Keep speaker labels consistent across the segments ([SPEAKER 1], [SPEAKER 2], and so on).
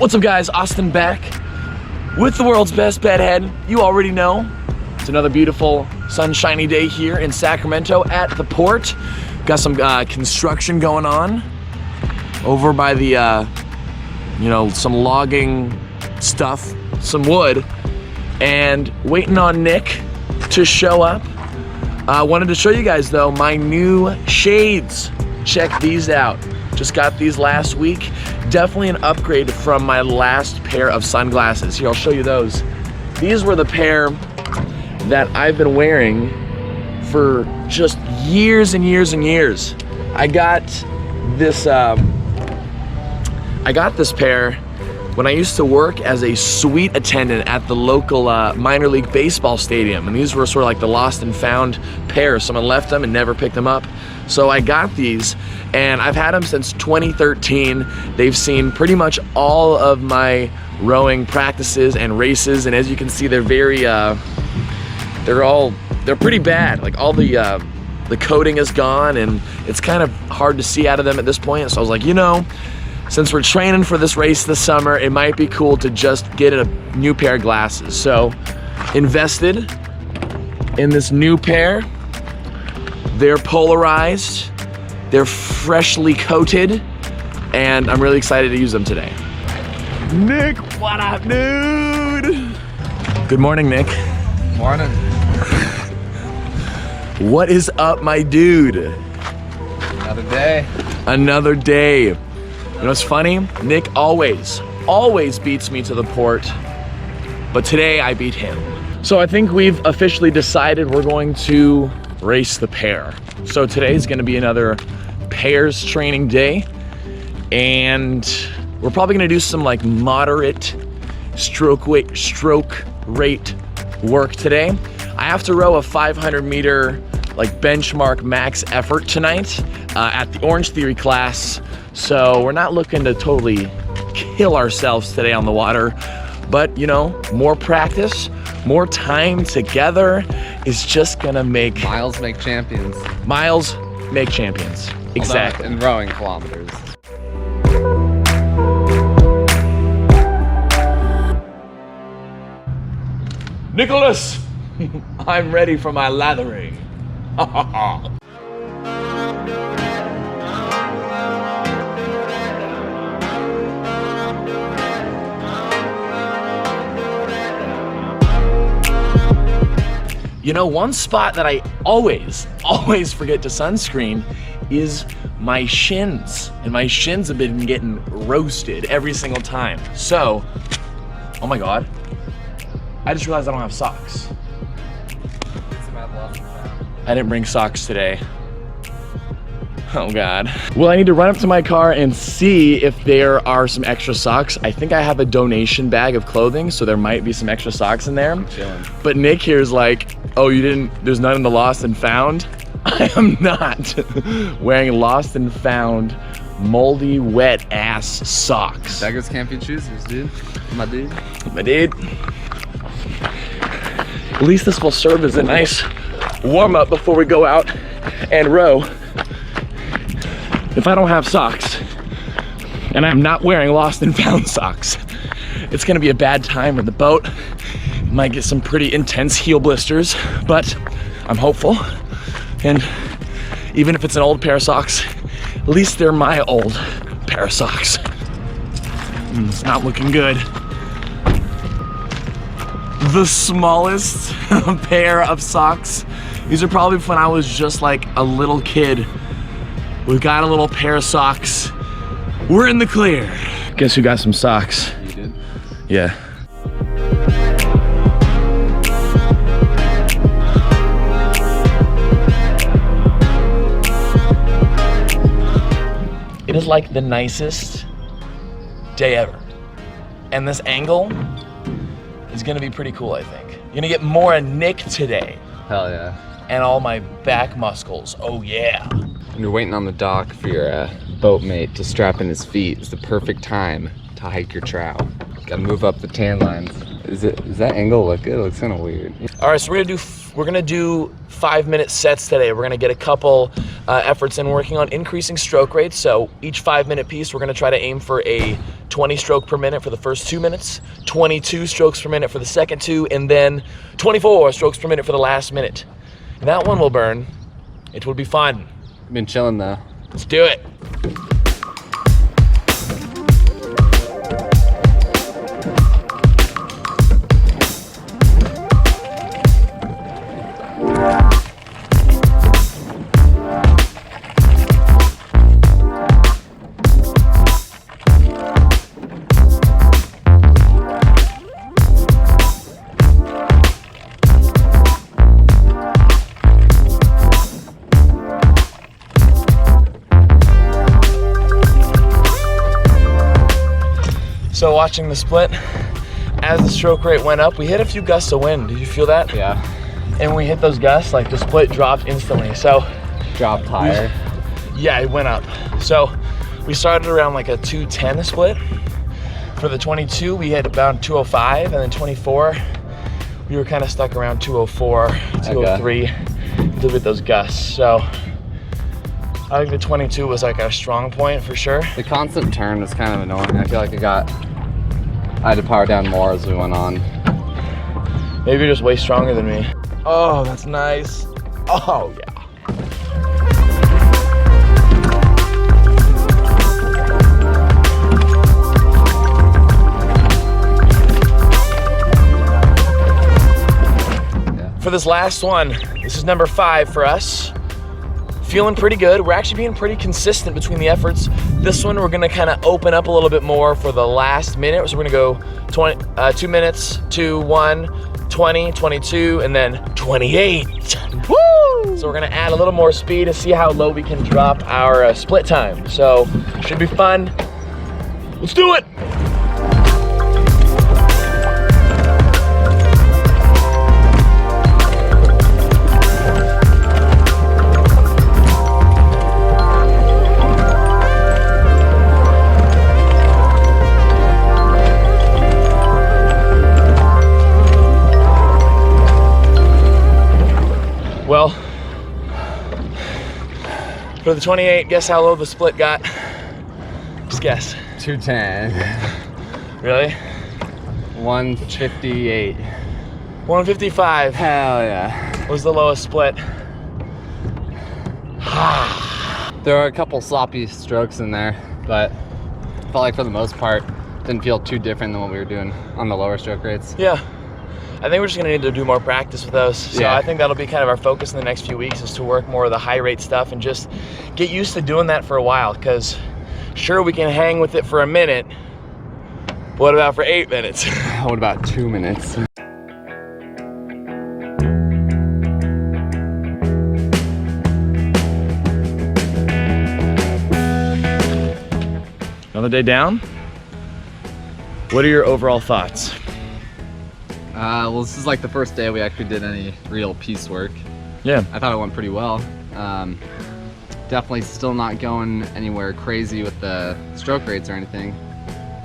[SPEAKER 1] What's up guys, Austin back with the world's best bedhead. You already know, it's another beautiful sunshiny day here in Sacramento at the port. Got some construction going on over by the, some logging stuff, some wood, and waiting on Nick to show up. I wanted to show you guys though, my new shades. Check these out. Just got these last week. Definitely an upgrade from my last pair of sunglasses. Here, I'll show you those. These were the pair that I've been wearing for just years and years and years. I got this pair when I used to work as a suite attendant at the local minor league baseball stadium. And these were sort of like the lost and found pair. Someone left them and never picked them up. So I got these and I've had them since 2013. They've seen pretty much all of my rowing practices and races. And as you can see, they're very, they're pretty bad. Like all the coating is gone and it's kind of hard to see out of them at this point. So I was like, since we're training for this race this summer, it might be cool to just get a new pair of glasses. So invested in this new pair. They're polarized, they're freshly coated, and I'm really excited to use them today. Nick, what up, dude? Good morning, Nick.
[SPEAKER 2] Morning.
[SPEAKER 1] What is up, my dude?
[SPEAKER 2] Another day.
[SPEAKER 1] Another day. You know what's funny? Nick always beats me to the port, but today I beat him. So I think we've officially decided we're going to race the pair. So today's gonna be another pairs training day, and we're probably gonna do some like moderate stroke rate work today. I have to row a 500 meter like benchmark max effort tonight at the Orange Theory class. So we're not looking to totally kill ourselves today on the water, but more practice, more time together is just gonna make...
[SPEAKER 2] Miles make champions.
[SPEAKER 1] Miles make champions, exactly.
[SPEAKER 2] In rowing kilometers.
[SPEAKER 1] Nicholas, I'm ready for my lathering. One spot that I always forget to sunscreen is my shins. And my shins have been getting roasted every single time. So, oh my God, I just realized I don't have socks. I didn't bring socks today. Oh God. Well, I need to run up to my car and see if there are some extra socks. I think I have a donation bag of clothing, so there might be some extra socks in there. But Nick here is like, oh, there's none in the lost and found? I am not wearing lost and found moldy, wet ass socks.
[SPEAKER 2] Beggars can't be choosers, dude. My dude.
[SPEAKER 1] My dude. At least this will serve as a nice warm up before we go out and row. If I don't have socks, and I'm not wearing lost and found socks, it's gonna be a bad time in the boat. Might get some pretty intense heel blisters, but I'm hopeful. And even if it's an old pair of socks, at least they're my old pair of socks. It's not looking good. The smallest pair of socks. These are probably when I was just like a little kid. We've got a little pair of socks. We're in the clear. Guess who got some socks?
[SPEAKER 2] You did?
[SPEAKER 1] Yeah. It is like the nicest day ever. And this angle is gonna be pretty cool, I think. You're gonna get more of Nick today.
[SPEAKER 2] Hell yeah.
[SPEAKER 1] And all my back muscles, oh yeah.
[SPEAKER 2] When you're waiting on the dock for your boatmate to strap in his feet, it's the perfect time to hike your trow. Gotta move up the tan lines. Does that angle look good? It looks kind of weird.
[SPEAKER 1] All right, so we're gonna do 5-minute sets today. We're gonna get a couple efforts in working on increasing stroke rates. So each 5-minute piece, we're gonna try to aim for a 20 stroke per minute for the first 2 minutes, 22 strokes per minute for the second 2, and then 24 strokes per minute for the last minute. And that one will burn. It will be fun.
[SPEAKER 2] Been chilling though.
[SPEAKER 1] Let's do it. So watching the split, as the stroke rate went up, we hit a few gusts of wind. Did you feel that?
[SPEAKER 2] Yeah.
[SPEAKER 1] And when we hit those gusts, like the split dropped instantly. So
[SPEAKER 2] Dropped higher.
[SPEAKER 1] yeah, it went up. So we started around like a 210 split. For the 22, we hit about 205, and then 24, we were kind of stuck around 204, 203 with those gusts. So I think the 22 was like our strong point for sure.
[SPEAKER 2] The constant turn was kind of annoying. I feel like I had to power down more as we went on.
[SPEAKER 1] Maybe you're just way stronger than me. Oh, that's nice. Oh, yeah. For this last one, this is number 5 for us. Feeling pretty good. We're actually being pretty consistent between the efforts. This one, we're gonna kind of open up a little bit more for the last minute. So we're gonna go 2 minutes, 2, 1, 20, 22, and then 28. Woo! So we're gonna add a little more speed to see how low we can drop our split time. So should be fun. Let's do it. Well, for the 28, guess how low the split got? Just guess.
[SPEAKER 2] 210.
[SPEAKER 1] Really?
[SPEAKER 2] 158.
[SPEAKER 1] 155
[SPEAKER 2] Hell yeah.
[SPEAKER 1] was the lowest split.
[SPEAKER 2] There were a couple sloppy strokes in there, but felt like for the most part, didn't feel too different than what we were doing on the lower stroke rates.
[SPEAKER 1] Yeah. I think we're just gonna need to do more practice with those. So
[SPEAKER 2] Yeah.
[SPEAKER 1] I think that'll be kind of our focus in the next few weeks, is to work more of the high rate stuff and just get used to doing that for a while, because sure, we can hang with it for a minute, but what about for 8 minutes?
[SPEAKER 2] What about 2 minutes?
[SPEAKER 1] Another day down. What are your overall thoughts?
[SPEAKER 2] Well, this is like the first day we actually did any real piece work.
[SPEAKER 1] Yeah.
[SPEAKER 2] I thought it went pretty well. Definitely still not going anywhere crazy with the stroke rates or anything,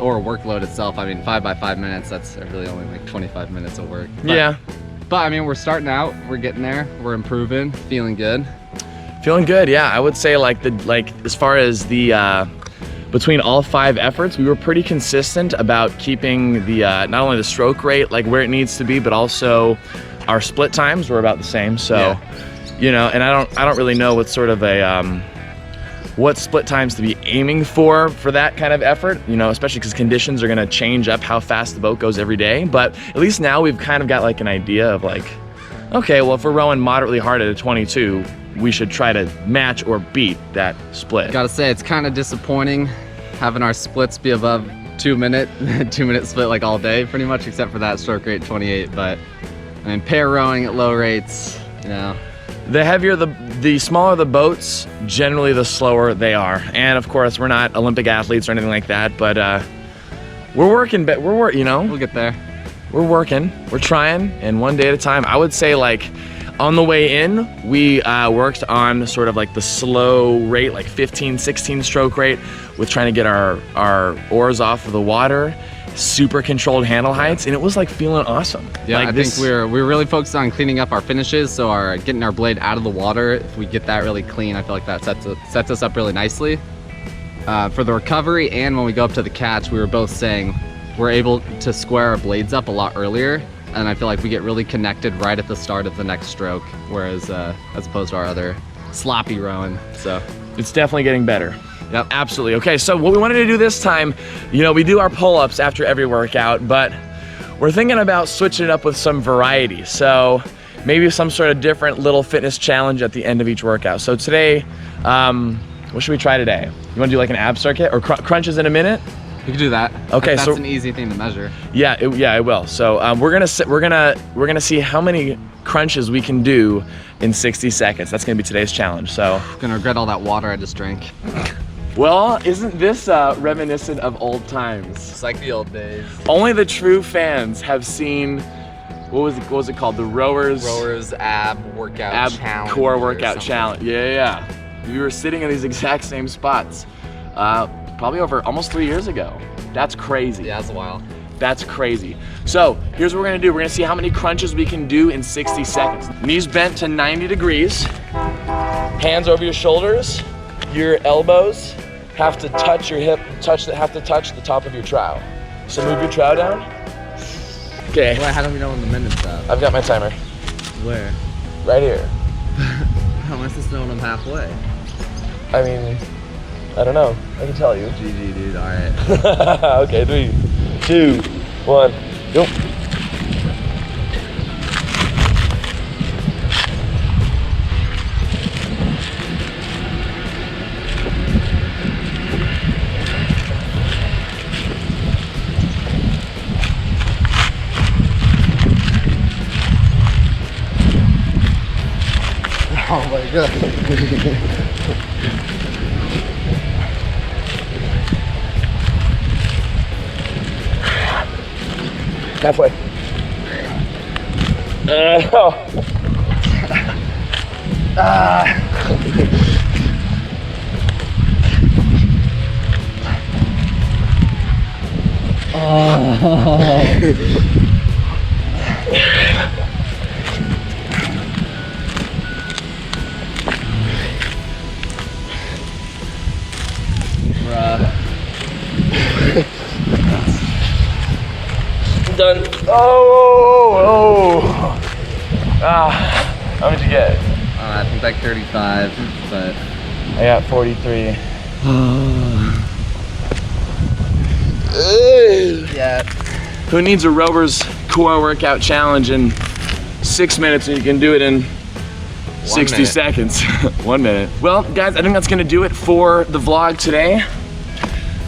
[SPEAKER 2] or workload itself. I mean, 5 by 5 minutes, that's really only like 25 minutes of work.
[SPEAKER 1] Yeah.
[SPEAKER 2] But I mean, we're starting out, we're getting there, we're improving, feeling good.
[SPEAKER 1] Feeling good, yeah. I would say like as far as the between all 5 efforts, we were pretty consistent about keeping the not only the stroke rate like where it needs to be, but also our split times were about the same. So,
[SPEAKER 2] Yeah.
[SPEAKER 1] you know, and I don't really know what sort of a what split times to be aiming for that kind of effort, you know, especially because conditions are going to change up how fast the boat goes every day. But at least now we've kind of got like an idea of like, okay, well, if we're rowing moderately hard at a 22, we should try to match or beat that split.
[SPEAKER 2] Gotta say, it's kind of disappointing having our splits be above 2 minute, 2 minute split like all day pretty much, except for that stroke rate 28. But I mean, pair rowing at low rates, you know.
[SPEAKER 1] The heavier the smaller the boats, generally the slower they are. And of course, we're not Olympic athletes or anything like that, but we're working, you know,
[SPEAKER 2] We'll get there.
[SPEAKER 1] we're working, we're trying, and one day at a time. I would say like on the way in, we worked on sort of like the slow rate, like 15, 16 stroke rate, with trying to get our oars off of the water, super controlled handle heights, and it was like feeling awesome.
[SPEAKER 2] Yeah,
[SPEAKER 1] like
[SPEAKER 2] I think we're really focused on cleaning up our finishes, so getting our blade out of the water. If we get that really clean, I feel like that sets us up really nicely. for the recovery and when we go up to the catch, we were both saying we're able to square our blades up a lot earlier, and I feel like we get really connected right at the start of the next stroke, whereas as opposed to our other sloppy rowing. So
[SPEAKER 1] It's definitely getting better.
[SPEAKER 2] yep.
[SPEAKER 1] Absolutely. Okay, so what we wanted to do this time, you know, we do our pull-ups after every workout, but we're thinking about switching it up with some variety. So maybe some sort of different little fitness challenge at the end of each workout. So today, what should we try today? You wanna do like an ab circuit or crunches in a minute?
[SPEAKER 2] We can do that.
[SPEAKER 1] Okay,
[SPEAKER 2] that's
[SPEAKER 1] so
[SPEAKER 2] an easy thing to measure.
[SPEAKER 1] Yeah, it will. So we're gonna see how many crunches we can do in 60 seconds. That's gonna be today's challenge. So,
[SPEAKER 2] Gonna regret all that water I just drank.
[SPEAKER 1] well, isn't this reminiscent of old times?
[SPEAKER 2] It's like the old days.
[SPEAKER 1] Only the true fans have seen. What was it called? The rowers
[SPEAKER 2] ab workout
[SPEAKER 1] ab
[SPEAKER 2] challenge.
[SPEAKER 1] core
[SPEAKER 2] or
[SPEAKER 1] workout
[SPEAKER 2] something.
[SPEAKER 1] challenge. Yeah. We were sitting in these exact same spots, probably over almost 3 years ago. That's crazy.
[SPEAKER 2] Yeah, it's a while.
[SPEAKER 1] That's crazy. So here's what we're gonna do. We're gonna see how many crunches we can do in 60 seconds. Knees bent to 90 degrees. Hands over your shoulders. Your elbows have to touch your hip, have to touch the top of your trowel. So move your trowel down. Okay,
[SPEAKER 2] Wait, how do we know when the minute's up?
[SPEAKER 1] I've got my timer
[SPEAKER 2] Where?
[SPEAKER 1] right here.
[SPEAKER 2] How am I supposed to know when I'm halfway?
[SPEAKER 1] I mean, I don't know. I can tell you.
[SPEAKER 2] GG, dude. All right.
[SPEAKER 1] Okay, 3, 2, 1, go.
[SPEAKER 2] Oh my god.
[SPEAKER 1] Halfway. Done. Oh. How much you get?
[SPEAKER 2] I think like 35, but
[SPEAKER 1] I got 43.
[SPEAKER 2] yeah.
[SPEAKER 1] Who needs a rower's core workout challenge in 6 minutes and you can do it in 60
[SPEAKER 2] minute.
[SPEAKER 1] seconds? 1 minute. Well, guys, I think that's gonna do it for the vlog today.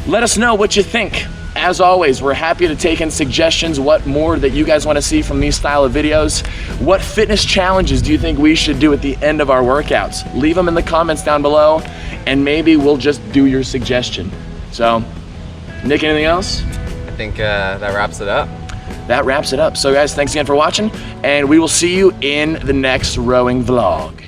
[SPEAKER 1] Let us know what you think. As always, we're happy to take in suggestions, what more that you guys want to see from these style of videos. What fitness challenges do you think we should do at the end of our workouts? Leave them in the comments down below, and maybe we'll just do your suggestion. So, Nick, anything else?
[SPEAKER 2] I think that wraps it up.
[SPEAKER 1] That wraps it up. So guys, thanks again for watching, and we will see you in the next rowing vlog.